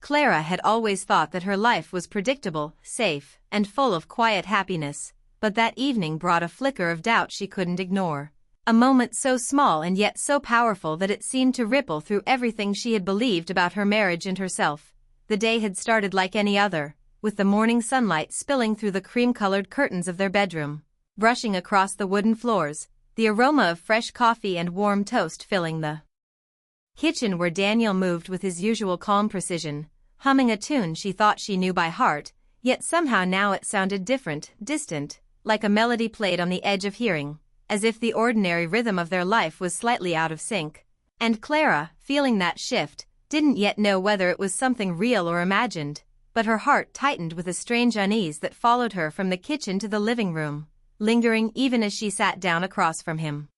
Clara had always thought that her life was predictable, safe, and full of quiet happiness, but that evening brought a flicker of doubt she couldn't ignore. A moment so small and yet so powerful that it seemed to ripple through everything she had believed about her marriage and herself. The day had started like any other, with the morning sunlight spilling through the cream-colored curtains of their bedroom, brushing across the wooden floors, the aroma of fresh coffee and warm toast filling the kitchen where Daniel moved with his usual calm precision, humming a tune she thought she knew by heart, yet somehow now it sounded different, distant, like a melody played on the edge of hearing, as if the ordinary rhythm of their life was slightly out of sync. And Clara, feeling that shift, didn't yet know whether it was something real or imagined, but her heart tightened with a strange unease that followed her from the kitchen to the living room, lingering even as she sat down across from him.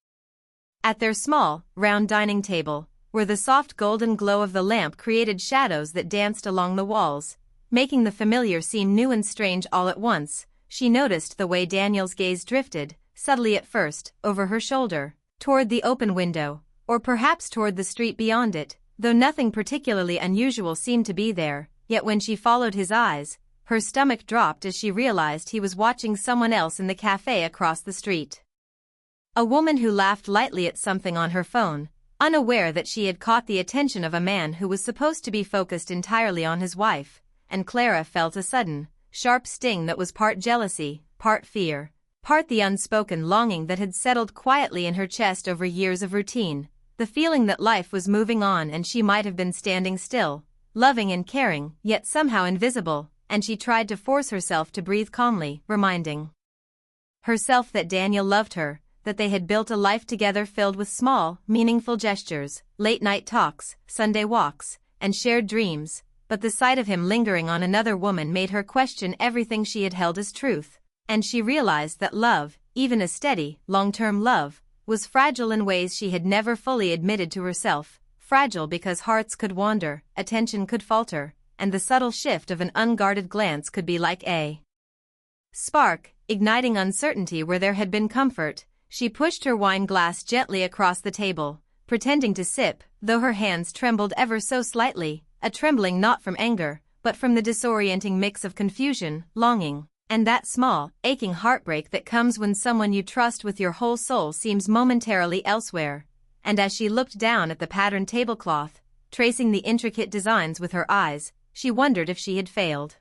At their small, round dining table, where the soft golden glow of the lamp created shadows that danced along the walls, making the familiar seem new and strange all at once, she noticed the way Daniel's gaze drifted, subtly at first, over her shoulder, toward the open window, or perhaps toward the street beyond it, though nothing particularly unusual seemed to be there, yet when she followed his eyes, her stomach dropped as she realized he was watching someone else in the cafe across the street. A woman who laughed lightly at something on her phone, unaware that she had caught the attention of a man who was supposed to be focused entirely on his wife, and Clara felt a sudden, sharp sting that was part jealousy, part fear, part the unspoken longing that had settled quietly in her chest over years of routine, the feeling that life was moving on and she might have been standing still, loving and caring, yet somehow invisible, and she tried to force herself to breathe calmly, reminding herself that Daniel loved her, that they had built a life together filled with small, meaningful gestures, late-night talks, Sunday walks, and shared dreams, but the sight of him lingering on another woman made her question everything she had held as truth, and she realized that love, even a steady, long-term love, was fragile in ways she had never fully admitted to herself, fragile because hearts could wander, attention could falter, and the subtle shift of an unguarded glance could be like a spark, igniting uncertainty where there had been comfort. She pushed her wine glass gently across the table, pretending to sip, though her hands trembled ever so slightly, a trembling not from anger, but from the disorienting mix of confusion, longing, and that small, aching heartbreak that comes when someone you trust with your whole soul seems momentarily elsewhere. And as she looked down at the patterned tablecloth, tracing the intricate designs with her eyes, she wondered if she had failed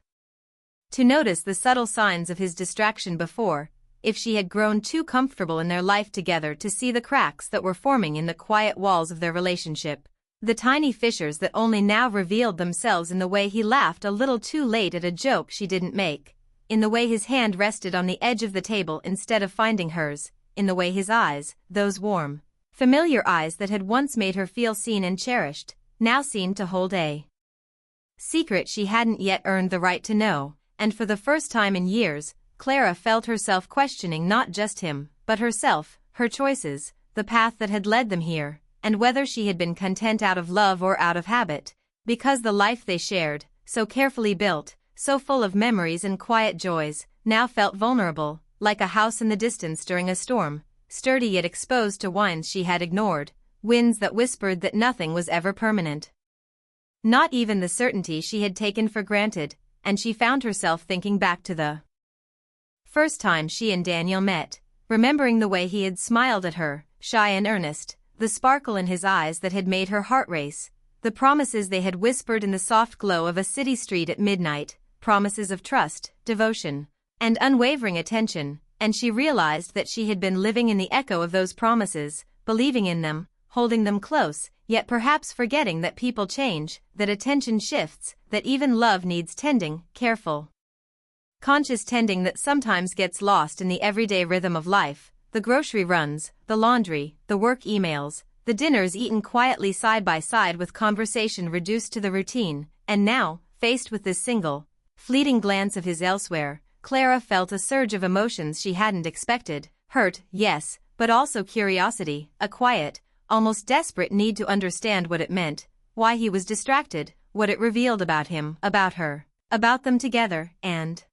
to notice the subtle signs of his distraction before, if she had grown too comfortable in their life together to see the cracks that were forming in the quiet walls of their relationship, the tiny fissures that only now revealed themselves in the way he laughed a little too late at a joke she didn't make, in the way his hand rested on the edge of the table instead of finding hers, in the way his eyes, those warm, familiar eyes that had once made her feel seen and cherished, now seemed to hold a secret she hadn't yet earned the right to know, and for the first time in years, Clara felt herself questioning not just him, but herself, her choices, the path that had led them here, and whether she had been content out of love or out of habit, because the life they shared, so carefully built, so full of memories and quiet joys, now felt vulnerable, like a house in the distance during a storm, sturdy yet exposed to winds she had ignored, winds that whispered that nothing was ever permanent. Not even the certainty she had taken for granted, and she found herself thinking back to the first time she and Daniel met, remembering the way he had smiled at her, shy and earnest, the sparkle in his eyes that had made her heart race, the promises they had whispered in the soft glow of a city street at midnight, promises of trust, devotion, and unwavering attention, and she realized that she had been living in the echo of those promises, believing in them, holding them close, yet perhaps forgetting that people change, that attention shifts, that even love needs tending, careful, conscious tending that sometimes gets lost in the everyday rhythm of life, the grocery runs, the laundry, the work emails, the dinners eaten quietly side by side with conversation reduced to the routine, and now, faced with this single, fleeting glance of his elsewhere, Clara felt a surge of emotions she hadn't expected, hurt, yes, but also curiosity, a quiet, almost desperate need to understand what it meant, why he was distracted, what it revealed about him, about her, about them together, and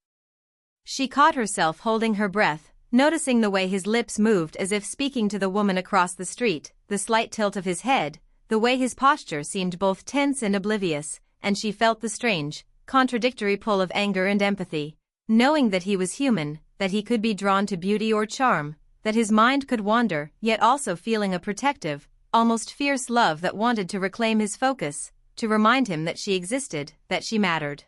she caught herself holding her breath, noticing the way his lips moved as if speaking to the woman across the street, the slight tilt of his head, the way his posture seemed both tense and oblivious, and she felt the strange, contradictory pull of anger and empathy. Knowing that he was human, that he could be drawn to beauty or charm, that his mind could wander, yet also feeling a protective, almost fierce love that wanted to reclaim his focus, to remind him that she existed, that she mattered.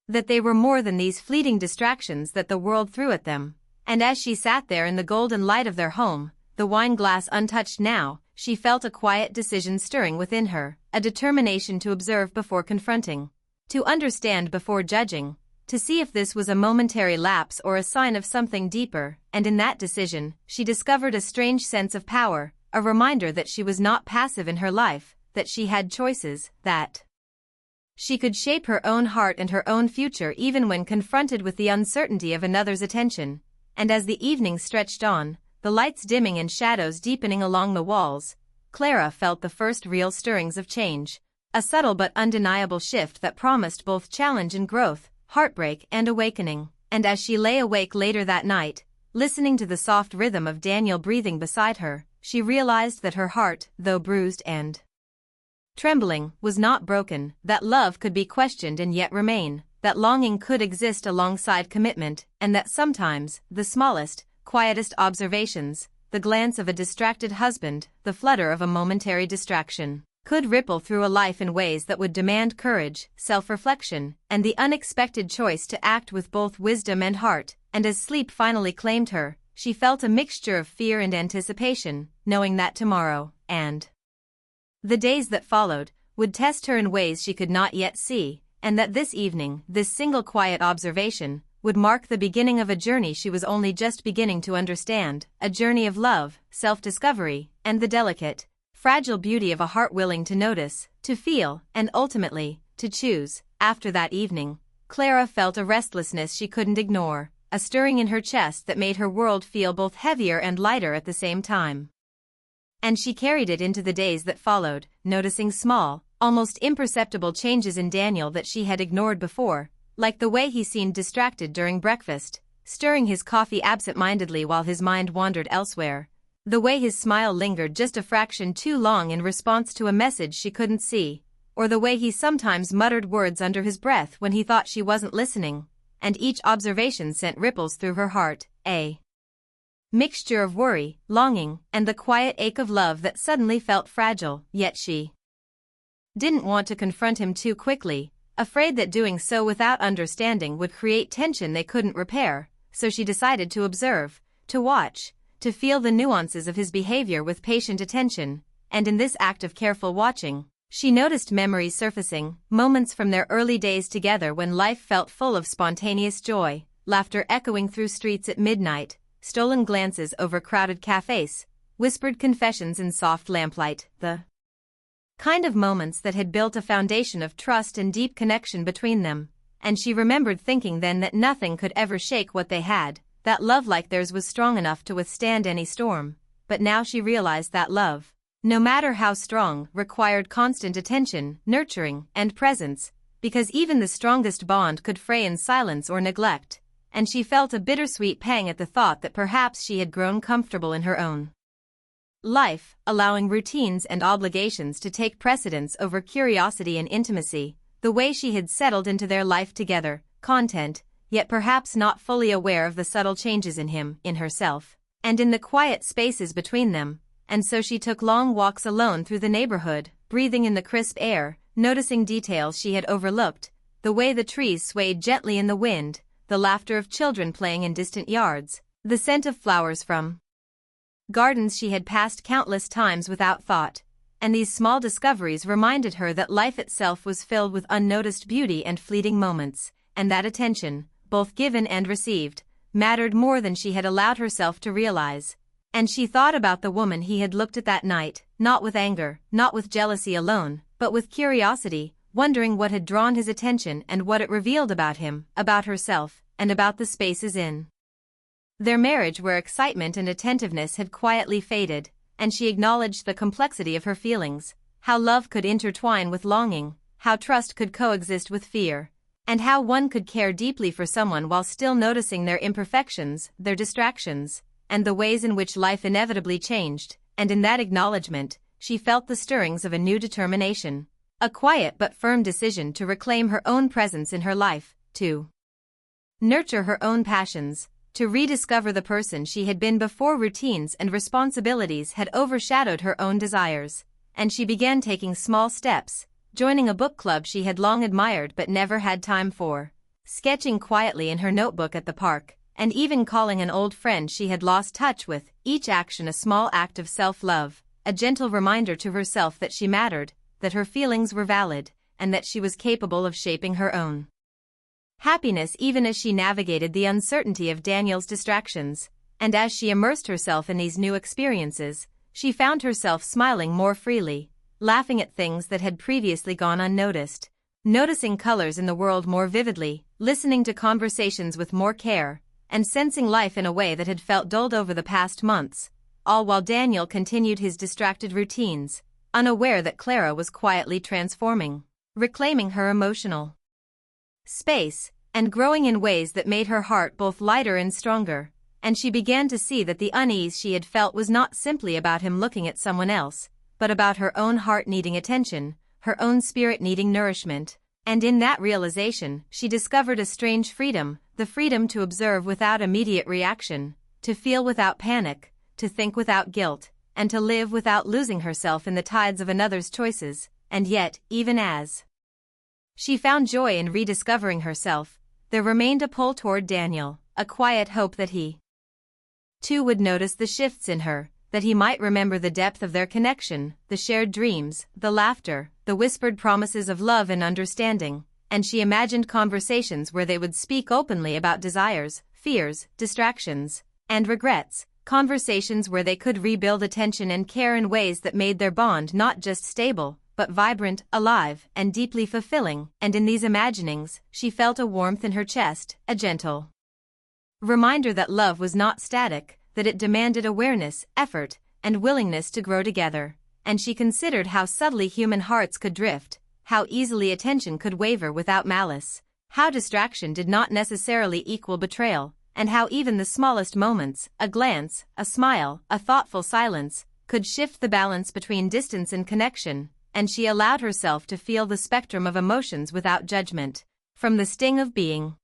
That they were more than these fleeting distractions that the world threw at them. And as she sat there in the golden light of their home, the wine glass untouched now, she felt a quiet decision stirring within her, a determination to observe before confronting, to understand before judging, to see if this was a momentary lapse or a sign of something deeper, and in that decision, she discovered a strange sense of power, a reminder that she was not passive in her life, that she had choices, that she could shape her own heart and her own future even when confronted with the uncertainty of another's attention. And as the evening stretched on, the lights dimming and shadows deepening along the walls, Clara felt the first real stirrings of change, a subtle but undeniable shift that promised both challenge and growth, heartbreak and awakening. And as she lay awake later that night, listening to the soft rhythm of Daniel breathing beside her, she realized that her heart, though bruised and trembling, was not broken, that love could be questioned and yet remain, that longing could exist alongside commitment, and that sometimes, the smallest, quietest observations, the glance of a distracted husband, the flutter of a momentary distraction, could ripple through a life in ways that would demand courage, self-reflection, and the unexpected choice to act with both wisdom and heart. And as sleep finally claimed her, she felt a mixture of fear and anticipation, knowing that tomorrow, and the days that followed, would test her in ways she could not yet see, and that this evening, this single quiet observation, would mark the beginning of a journey she was only just beginning to understand, a journey of love, self-discovery, and the delicate, fragile beauty of a heart willing to notice, to feel, and ultimately, to choose. After that evening, Clara felt a restlessness she couldn't ignore, a stirring in her chest that made her world feel both heavier and lighter at the same time. And she carried it into the days that followed, noticing small, almost imperceptible changes in Daniel that she had ignored before, like the way he seemed distracted during breakfast, stirring his coffee absent-mindedly while his mind wandered elsewhere, the way his smile lingered just a fraction too long in response to a message she couldn't see, or the way he sometimes muttered words under his breath when he thought she wasn't listening, and each observation sent ripples through her heart, a mixture of worry, longing, and the quiet ache of love that suddenly felt fragile. Yet she didn't want to confront him too quickly, afraid that doing so without understanding would create tension they couldn't repair, so she decided to observe, to watch, to feel the nuances of his behavior with patient attention. And in this act of careful watching, she noticed memories surfacing, moments from their early days together when life felt full of spontaneous joy, laughter echoing through streets at midnight, stolen glances over crowded cafes, whispered confessions in soft lamplight, the kind of moments that had built a foundation of trust and deep connection between them. And she remembered thinking then that nothing could ever shake what they had, that love like theirs was strong enough to withstand any storm. But now she realized that love, no matter how strong, required constant attention, nurturing, and presence, because even the strongest bond could fray in silence or neglect. And she felt a bittersweet pang at the thought that perhaps she had grown comfortable in her own life, allowing routines and obligations to take precedence over curiosity and intimacy, the way she had settled into their life together, content, yet perhaps not fully aware of the subtle changes in him, in herself, and in the quiet spaces between them. And so she took long walks alone through the neighborhood, breathing in the crisp air, noticing details she had overlooked, the way the trees swayed gently in the wind, the laughter of children playing in distant yards, the scent of flowers from gardens she had passed countless times without thought. And these small discoveries reminded her that life itself was filled with unnoticed beauty and fleeting moments, and that attention, both given and received, mattered more than she had allowed herself to realize. And she thought about the woman he had looked at that night, not with anger, not with jealousy alone, but with curiosity, wondering what had drawn his attention and what it revealed about him, about herself, and about the spaces in their marriage where excitement and attentiveness had quietly faded. And she acknowledged the complexity of her feelings, how love could intertwine with longing, how trust could coexist with fear, and how one could care deeply for someone while still noticing their imperfections, their distractions, and the ways in which life inevitably changed. And in that acknowledgement, she felt the stirrings of a new determination, A quiet but firm decision to reclaim her own presence in her life, to nurture her own passions, to rediscover the person she had been before routines and responsibilities had overshadowed her own desires, and she began taking small steps, joining a book club she had long admired but never had time for, sketching quietly in her notebook at the park, and even calling an old friend she had lost touch with, each action a small act of self-love, a gentle reminder to herself that she mattered, that her feelings were valid, and that she was capable of shaping her own happiness even as she navigated the uncertainty of Daniel's distractions, and as she immersed herself in these new experiences, she found herself smiling more freely, laughing at things that had previously gone unnoticed, noticing colors in the world more vividly, listening to conversations with more care, and sensing life in a way that had felt dulled over the past months, all while Daniel continued his distracted routines, unaware that Clara was quietly transforming, reclaiming her emotional space, and growing in ways that made her heart both lighter and stronger, and she began to see that the unease she had felt was not simply about him looking at someone else, but about her own heart needing attention, her own spirit needing nourishment, and in that realization she discovered a strange freedom, the freedom to observe without immediate reaction, to feel without panic, to think without guilt, and to live without losing herself in the tides of another's choices, and yet, even as she found joy in rediscovering herself, there remained a pull toward Daniel, a quiet hope that he, too, would notice the shifts in her, that he might remember the depth of their connection, the shared dreams, the laughter, the whispered promises of love and understanding, and she imagined conversations where they would speak openly about desires, fears, distractions, and regrets, conversations where they could rebuild attention and care in ways that made their bond not just stable, but vibrant, alive, and deeply fulfilling, and in these imaginings, she felt a warmth in her chest, a gentle reminder that love was not static, that it demanded awareness, effort, and willingness to grow together, and she considered how subtly human hearts could drift, how easily attention could waver without malice, how distraction did not necessarily equal betrayal, and how even the smallest moments, a glance, a smile, a thoughtful silence, could shift the balance between distance and connection, and she allowed herself to feel the spectrum of emotions without judgment, from the sting of being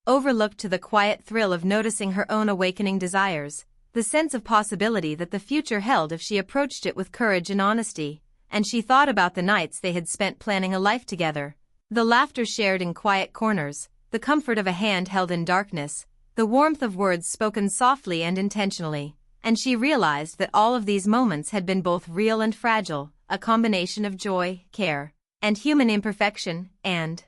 overlooked to the quiet thrill of noticing her own awakening desires, the sense of possibility that the future held if she approached it with courage and honesty, and she thought about the nights they had spent planning a life together, the laughter shared in quiet corners, the comfort of a hand held in darkness, the warmth of words spoken softly and intentionally, and she realized that all of these moments had been both real and fragile, a combination of joy, care, and human imperfection, and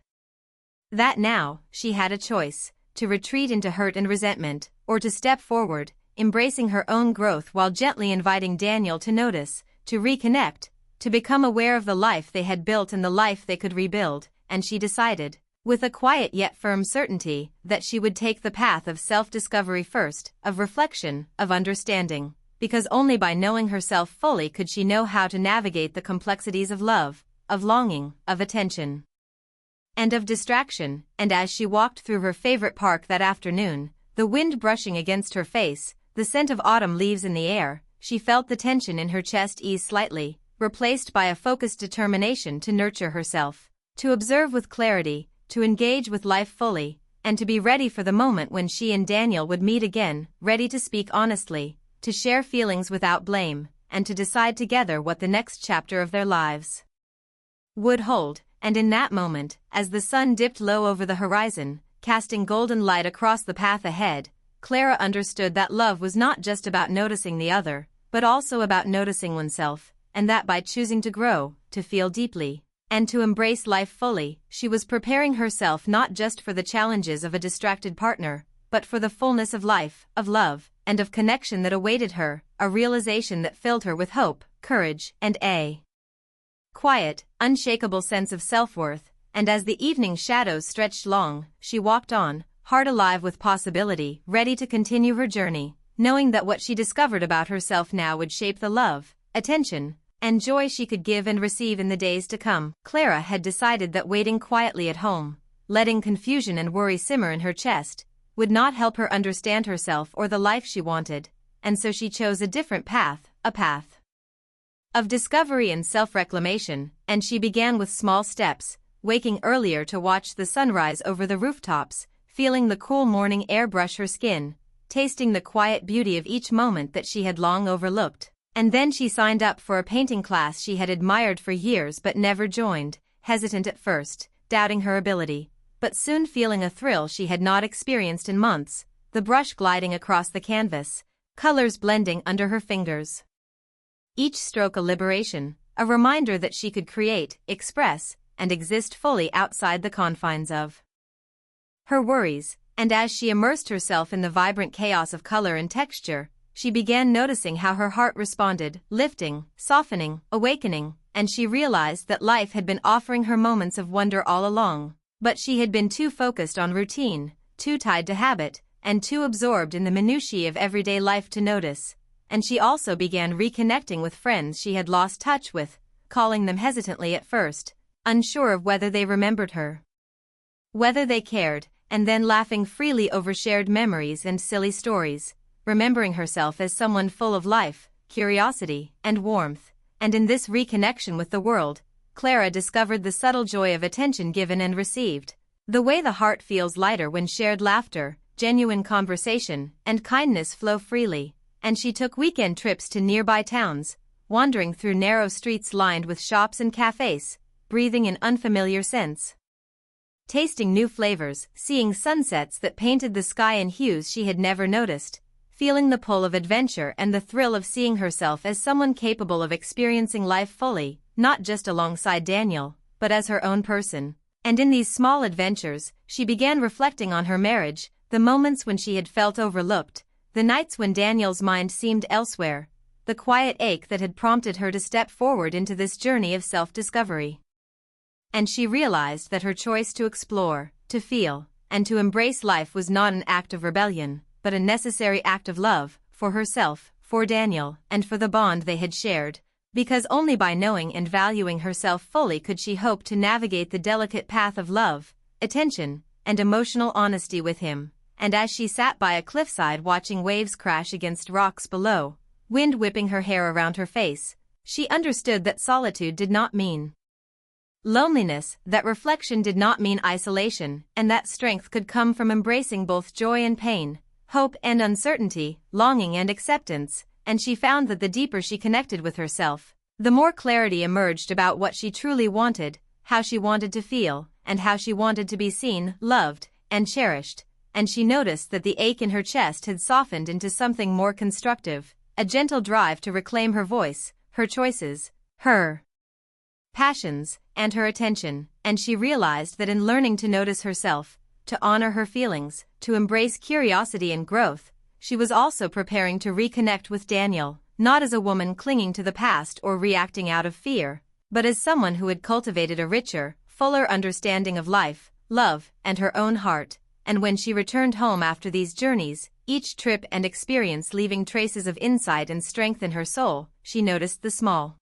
that now, she had a choice, to retreat into hurt and resentment, or to step forward, embracing her own growth while gently inviting Daniel to notice, to reconnect, to become aware of the life they had built and the life they could rebuild, and she decided, with a quiet yet firm certainty, that she would take the path of self-discovery first, of reflection, of understanding, because only by knowing herself fully could she know how to navigate the complexities of love, of longing, of attention, and of distraction, and as she walked through her favorite park that afternoon, the wind brushing against her face, the scent of autumn leaves in the air, she felt the tension in her chest ease slightly, replaced by a focused determination to nurture herself, to observe with clarity, to engage with life fully, and to be ready for the moment when she and Daniel would meet again, ready to speak honestly, to share feelings without blame, and to decide together what the next chapter of their lives would hold. And in that moment, as the sun dipped low over the horizon, casting golden light across the path ahead, Clara understood that love was not just about noticing the other, but also about noticing oneself, and that by choosing to grow, to feel deeply, and to embrace life fully, she was preparing herself not just for the challenges of a distracted partner, but for the fullness of life, of love, and of connection that awaited her, a realization that filled her with hope, courage, and a quiet, unshakable sense of self-worth, and as the evening shadows stretched long, she walked on, heart alive with possibility, ready to continue her journey, knowing that what she discovered about herself now would shape the love, attention, and joy she could give and receive in the days to come. Clara had decided that waiting quietly at home, letting confusion and worry simmer in her chest, would not help her understand herself or the life she wanted, and so she chose a different path, a path of discovery and self-reclamation, and she began with small steps, waking earlier to watch the sunrise over the rooftops, feeling the cool morning air brush her skin, tasting the quiet beauty of each moment that she had long overlooked. And then she signed up for a painting class she had admired for years but never joined, hesitant at first, doubting her ability, but soon feeling a thrill she had not experienced in months, the brush gliding across the canvas, colors blending under her fingers. Each stroke a liberation, a reminder that she could create, express, and exist fully outside the confines of her worries, and as she immersed herself in the vibrant chaos of color and texture, she began noticing how her heart responded, lifting, softening, awakening, and she realized that life had been offering her moments of wonder all along, but she had been too focused on routine, too tied to habit, and too absorbed in the minutiae of everyday life to notice. And she also began reconnecting with friends she had lost touch with, calling them hesitantly at first, unsure of whether they remembered her, whether they cared, and then laughing freely over shared memories and silly stories, remembering herself as someone full of life, curiosity, and warmth. And in this reconnection with the world, Clara discovered the subtle joy of attention given and received, the way the heart feels lighter when shared laughter, genuine conversation, and kindness flow freely. And she took weekend trips to nearby towns, wandering through narrow streets lined with shops and cafes, breathing in unfamiliar scents, tasting new flavors, seeing sunsets that painted the sky in hues she had never noticed, feeling the pull of adventure and the thrill of seeing herself as someone capable of experiencing life fully, not just alongside Daniel, but as her own person. And in these small adventures, she began reflecting on her marriage, the moments when she had felt overlooked, the nights when Daniel's mind seemed elsewhere, the quiet ache that had prompted her to step forward into this journey of self-discovery. And she realized that her choice to explore, to feel, and to embrace life was not an act of rebellion, but a necessary act of love, for herself, for Daniel, and for the bond they had shared, because only by knowing and valuing herself fully could she hope to navigate the delicate path of love, attention, and emotional honesty with him. And as she sat by a cliffside watching waves crash against rocks below, wind whipping her hair around her face, she understood that solitude did not mean loneliness, that reflection did not mean isolation, and that strength could come from embracing both joy and pain, hope and uncertainty, longing and acceptance. And she found that the deeper she connected with herself, the more clarity emerged about what she truly wanted, how she wanted to feel, and how she wanted to be seen, loved, and cherished. And she noticed that the ache in her chest had softened into something more constructive, a gentle drive to reclaim her voice, her choices, her passions, and her attention. And she realized that in learning to notice herself, to honor her feelings, to embrace curiosity and growth, she was also preparing to reconnect with Daniel, not as a woman clinging to the past or reacting out of fear, but as someone who had cultivated a richer, fuller understanding of life, love, and her own heart. And when she returned home after these journeys, each trip and experience leaving traces of insight and strength in her soul, she noticed the small,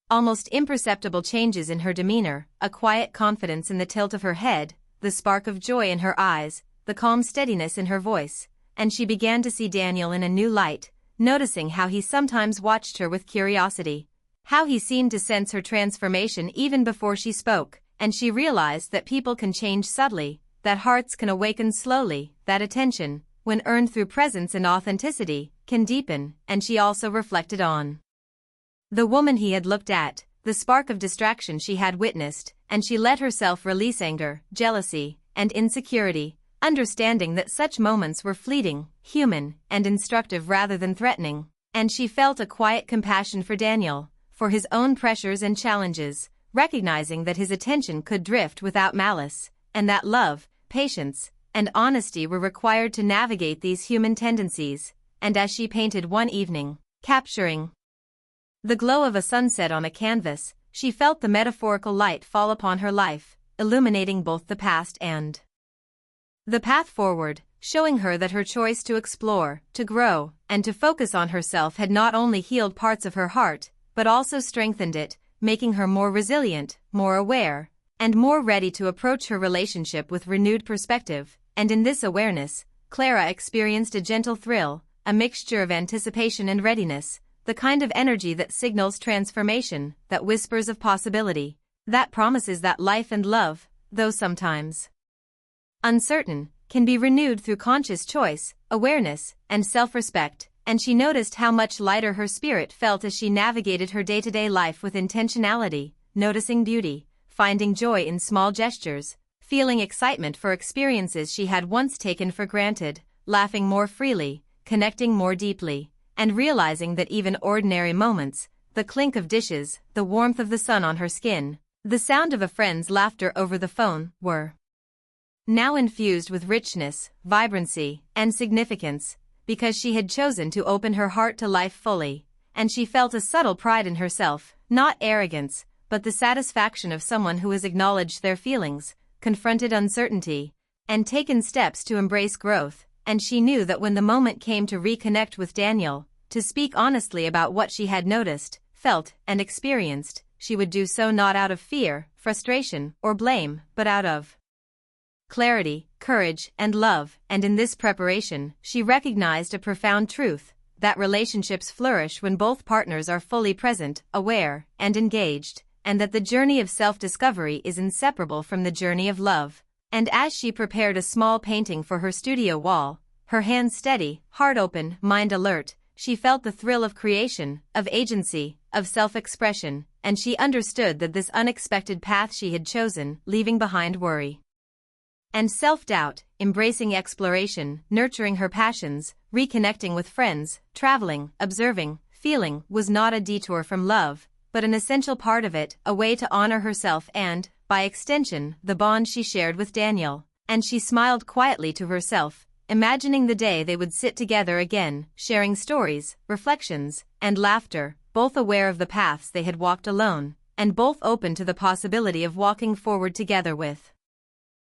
almost imperceptible changes in her demeanor, a quiet confidence in the tilt of her head, the spark of joy in her eyes, the calm steadiness in her voice. And she began to see Daniel in a new light, noticing how he sometimes watched her with curiosity, how he seemed to sense her transformation even before she spoke. And she realized that people can change subtly, that hearts can awaken slowly, that attention, when earned through presence and authenticity, can deepen. And she also reflected on the woman he had looked at, the spark of distraction she had witnessed, and she let herself release anger, jealousy, and insecurity, understanding that such moments were fleeting, human, and instructive rather than threatening. And she felt a quiet compassion for Daniel, for his own pressures and challenges, recognizing that his attention could drift without malice, and that love, patience, and honesty were required to navigate these human tendencies. And as she painted one evening, capturing the glow of a sunset on a canvas, she felt the metaphorical light fall upon her life, illuminating both the past and the path forward, showing her that her choice to explore, to grow, and to focus on herself had not only healed parts of her heart, but also strengthened it, making her more resilient, more aware, and more ready to approach her relationship with renewed perspective. And in this awareness, Clara experienced a gentle thrill, a mixture of anticipation and readiness, the kind of energy that signals transformation, that whispers of possibility, that promises that life and love, though sometimes uncertain, can be renewed through conscious choice, awareness, and self-respect, and she noticed how much lighter her spirit felt as she navigated her day-to-day life with intentionality, noticing beauty, finding joy in small gestures, feeling excitement for experiences she had once taken for granted, laughing more freely, connecting more deeply, and realizing that even ordinary moments, the clink of dishes, the warmth of the sun on her skin, the sound of a friend's laughter over the phone, were now infused with richness, vibrancy, and significance, because she had chosen to open her heart to life fully, and she felt a subtle pride in herself, not arrogance, but the satisfaction of someone who has acknowledged their feelings, confronted uncertainty, and taken steps to embrace growth, and she knew that when the moment came to reconnect with Daniel, to speak honestly about what she had noticed, felt, and experienced, she would do so not out of fear, frustration, or blame, but out of clarity, courage, and love, and in this preparation, she recognized a profound truth, that relationships flourish when both partners are fully present, aware, and engaged, and that the journey of self-discovery is inseparable from the journey of love. And as she prepared a small painting for her studio wall, her hands steady, heart open, mind alert, she felt the thrill of creation, of agency, of self-expression, and she understood that this unexpected path she had chosen, leaving behind worry and self-doubt, embracing exploration, nurturing her passions, reconnecting with friends, traveling, observing, feeling, was not a detour from love, but an essential part of it, a way to honor herself and, by extension, the bond she shared with Daniel. And she smiled quietly to herself, imagining the day they would sit together again, sharing stories, reflections, and laughter, both aware of the paths they had walked alone, and both open to the possibility of walking forward together with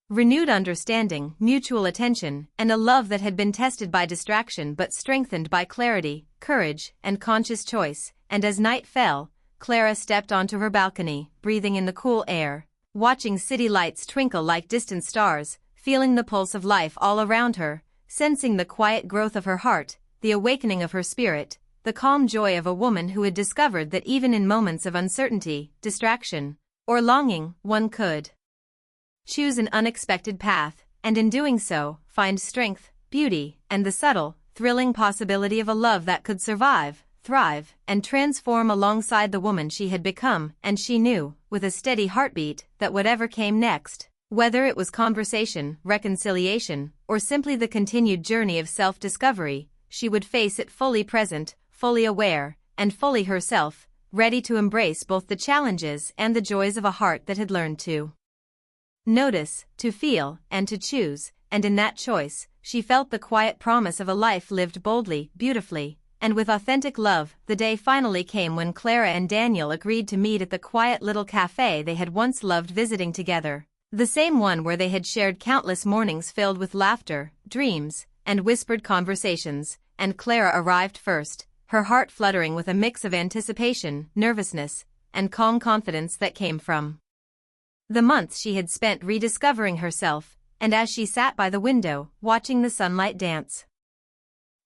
renewed understanding, mutual attention, and a love that had been tested by distraction but strengthened by clarity, courage, and conscious choice. And as night fell, Clara stepped onto her balcony, breathing in the cool air, watching city lights twinkle like distant stars, feeling the pulse of life all around her, sensing the quiet growth of her heart, the awakening of her spirit, the calm joy of a woman who had discovered that even in moments of uncertainty, distraction, or longing, one could choose an unexpected path, and in doing so, find strength, beauty, and the subtle, thrilling possibility of a love that could survive, thrive, and transform alongside the woman she had become. And she knew, with a steady heartbeat, that whatever came next, whether it was conversation, reconciliation, or simply the continued journey of self-discovery, she would face it fully present, fully aware, and fully herself, ready to embrace both the challenges and the joys of a heart that had learned to notice, to feel, and to choose. And in that choice, she felt the quiet promise of a life lived boldly, beautifully, and with authentic love. The day finally came when Clara and Daniel agreed to meet at the quiet little cafe they had once loved visiting together, the same one where they had shared countless mornings filled with laughter, dreams, and whispered conversations. And Clara arrived first, her heart fluttering with a mix of anticipation, nervousness, and calm confidence that came from the months she had spent rediscovering herself. And as she sat by the window, watching the sunlight dance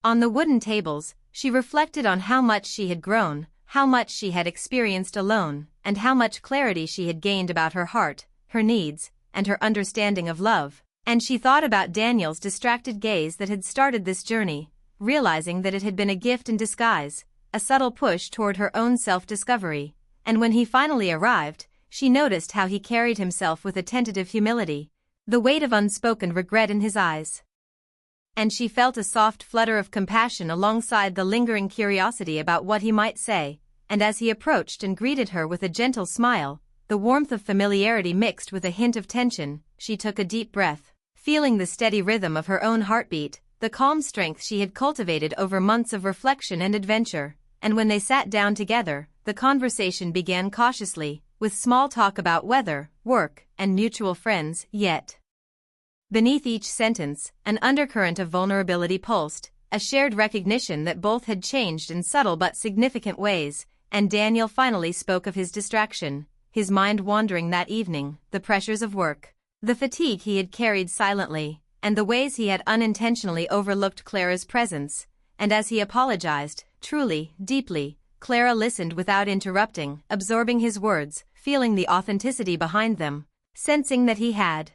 on the wooden tables, she reflected on how much she had grown, how much she had experienced alone, and how much clarity she had gained about her heart, her needs, and her understanding of love. And she thought about Daniel's distracted gaze that had started this journey, realizing that it had been a gift in disguise, a subtle push toward her own self-discovery. And when he finally arrived, she noticed how he carried himself with a tentative humility, the weight of unspoken regret in his eyes. And she felt a soft flutter of compassion alongside the lingering curiosity about what he might say. And as he approached and greeted her with a gentle smile, the warmth of familiarity mixed with a hint of tension, she took a deep breath, feeling the steady rhythm of her own heartbeat, the calm strength she had cultivated over months of reflection and adventure. And when they sat down together, the conversation began cautiously, with small talk about weather, work, and mutual friends. Yet beneath each sentence, an undercurrent of vulnerability pulsed, a shared recognition that both had changed in subtle but significant ways. And Daniel finally spoke of his distraction, his mind wandering that evening, the pressures of work, the fatigue he had carried silently, and the ways he had unintentionally overlooked Clara's presence. And as he apologized, truly, deeply. Clara listened without interrupting, absorbing his words, feeling the authenticity behind them, sensing that he had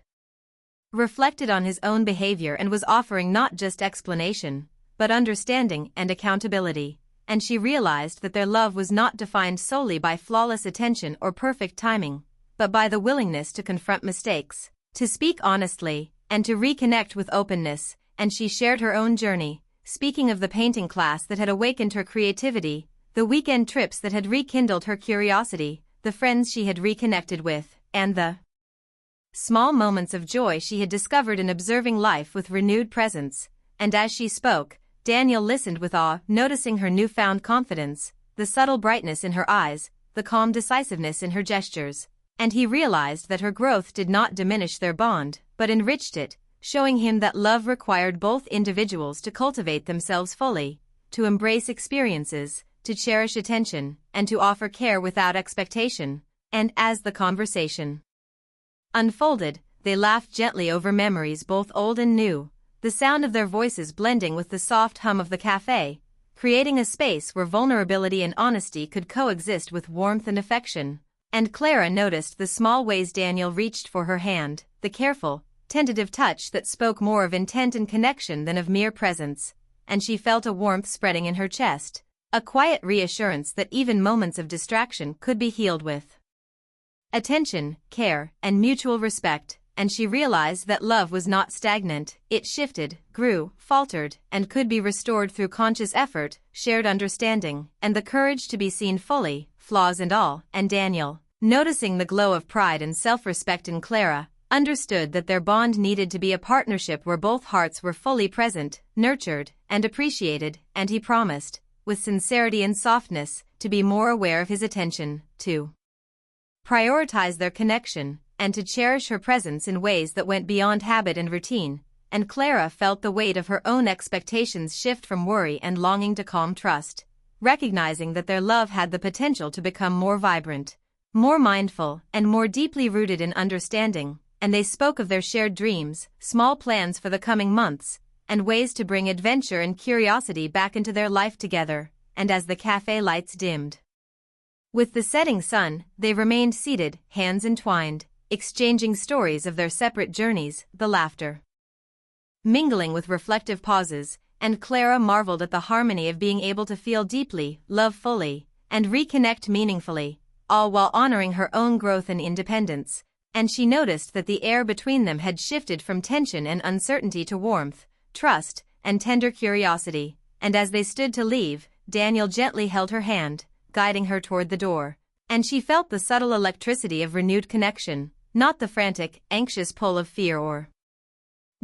reflected on his own behavior and was offering not just explanation, but understanding and accountability. And she realized that their love was not defined solely by flawless attention or perfect timing, but by the willingness to confront mistakes, to speak honestly, and to reconnect with openness. And she shared her own journey, speaking of the painting class that had awakened her creativity, the weekend trips that had rekindled her curiosity, the friends she had reconnected with, and the small moments of joy she had discovered in observing life with renewed presence. And as she spoke, Daniel listened with awe, noticing her newfound confidence, the subtle brightness in her eyes, the calm decisiveness in her gestures. And he realized that her growth did not diminish their bond, but enriched it, showing him that love required both individuals to cultivate themselves fully, to embrace experiences, to cherish attention, and to offer care without expectation. And as the conversation unfolded, they laughed gently over memories both old and new, the sound of their voices blending with the soft hum of the cafe, creating a space where vulnerability and honesty could coexist with warmth and affection. And Clara noticed the small ways Daniel reached for her hand, the careful, tentative touch that spoke more of intent and connection than of mere presence. And she felt a warmth spreading in her chest, a quiet reassurance that even moments of distraction could be healed with attention, care, and mutual respect. And she realized that love was not stagnant, it shifted, grew, faltered, and could be restored through conscious effort, shared understanding, and the courage to be seen fully, flaws and all. And Daniel, noticing the glow of pride and self-respect in Clara, understood that their bond needed to be a partnership where both hearts were fully present, nurtured, and appreciated. And he promised, with sincerity and softness, to be more aware of his attention, to prioritize their connection, and to cherish her presence in ways that went beyond habit and routine. And Clara felt the weight of her own expectations shift from worry and longing to calm trust, recognizing that their love had the potential to become more vibrant, more mindful, and more deeply rooted in understanding. And they spoke of their shared dreams, small plans for the coming months, and ways to bring adventure and curiosity back into their life together. And as the cafe lights dimmed with the setting sun, they remained seated, hands entwined, exchanging stories of their separate journeys, the laughter mingling with reflective pauses. And Clara marveled at the harmony of being able to feel deeply, love fully, and reconnect meaningfully, all while honoring her own growth and independence. And she noticed that the air between them had shifted from tension and uncertainty to warmth, trust, and tender curiosity. And as they stood to leave, Daniel gently held her hand, guiding her toward the door. And she felt the subtle electricity of renewed connection, not the frantic, anxious pull of fear or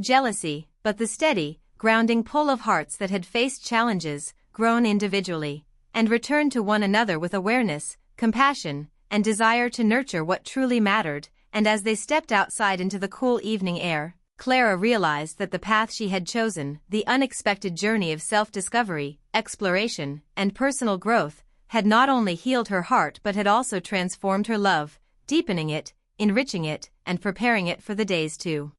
jealousy, but the steady, grounding pull of hearts that had faced challenges, grown individually, and returned to one another with awareness, compassion, and desire to nurture what truly mattered. And as they stepped outside into the cool evening air, Clara realized that the path she had chosen, the unexpected journey of self-discovery, exploration, and personal growth, had not only healed her heart but had also transformed her love, deepening it, enriching it, and preparing it for the days to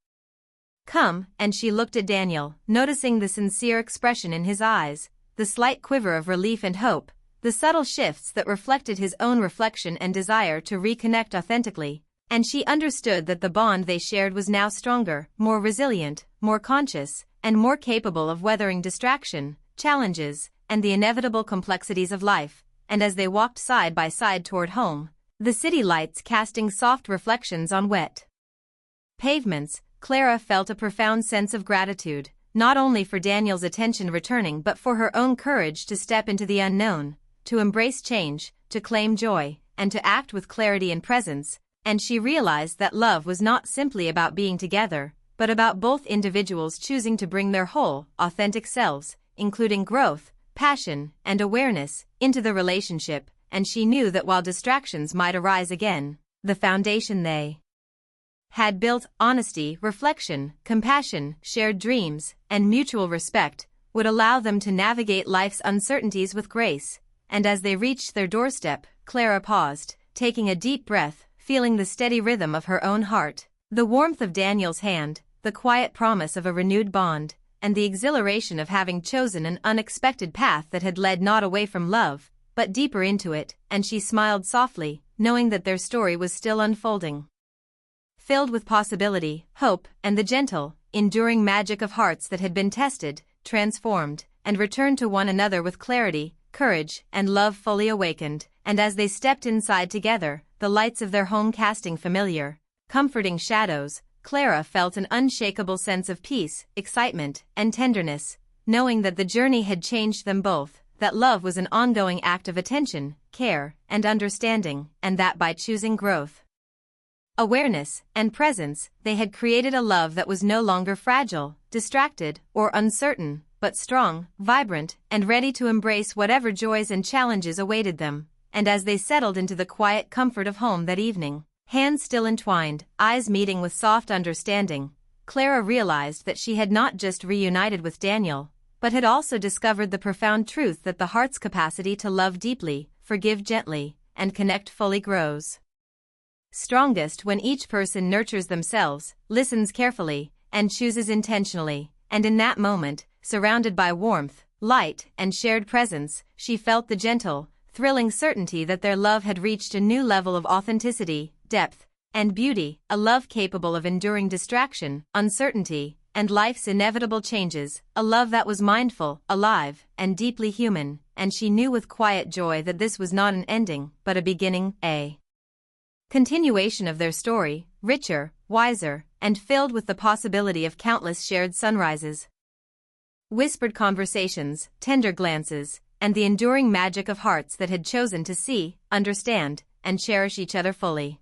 come. And she looked at Daniel, noticing the sincere expression in his eyes, the slight quiver of relief and hope, the subtle shifts that reflected his own reflection and desire to reconnect authentically. And she understood that the bond they shared was now stronger, more resilient, more conscious, and more capable of weathering distraction, challenges, and the inevitable complexities of life. And as they walked side by side toward home, the city lights casting soft reflections on wet pavements, Clara felt a profound sense of gratitude, not only for Daniel's attention returning but for her own courage to step into the unknown, to embrace change, to claim joy, and to act with clarity and presence. And she realized that love was not simply about being together, but about both individuals choosing to bring their whole, authentic selves, including growth, passion, and awareness, into the relationship. And she knew that while distractions might arise again, the foundation they had built, honesty, reflection, compassion, shared dreams, and mutual respect, would allow them to navigate life's uncertainties with grace. And as they reached their doorstep, Clara paused, taking a deep breath, feeling the steady rhythm of her own heart, the warmth of Daniel's hand, the quiet promise of a renewed bond. and the exhilaration of having chosen an unexpected path that had led not away from love, but deeper into it, and she smiled softly, knowing that their story was still unfolding. Filled with possibility, hope, and the gentle, enduring magic of hearts that had been tested, transformed, and returned to one another with clarity, courage, and love fully awakened, and as they stepped inside together, the lights of their home casting familiar, comforting shadows, Clara felt an unshakable sense of peace, excitement, and tenderness, knowing that the journey had changed them both, that love was an ongoing act of attention, care, and understanding, and that by choosing growth, awareness, and presence, they had created a love that was no longer fragile, distracted, or uncertain, but strong, vibrant, and ready to embrace whatever joys and challenges awaited them. And as they settled into the quiet comfort of home that evening, hands still entwined, eyes meeting with soft understanding, Clara realized that she had not just reunited with Daniel, but had also discovered the profound truth that the heart's capacity to love deeply, forgive gently, and connect fully grows strongest when each person nurtures themselves, listens carefully, and chooses intentionally. And in that moment, surrounded by warmth, light, and shared presence, she felt the gentle, thrilling certainty that their love had reached a new level of authenticity, depth, and beauty, a love capable of enduring distraction, uncertainty, and life's inevitable changes, a love that was mindful, alive, and deeply human, and she knew with quiet joy that this was not an ending, but a beginning, a continuation of their story, richer, wiser, and filled with the possibility of countless shared sunrises, whispered conversations, tender glances, and the enduring magic of hearts that had chosen to see, understand, and cherish each other fully.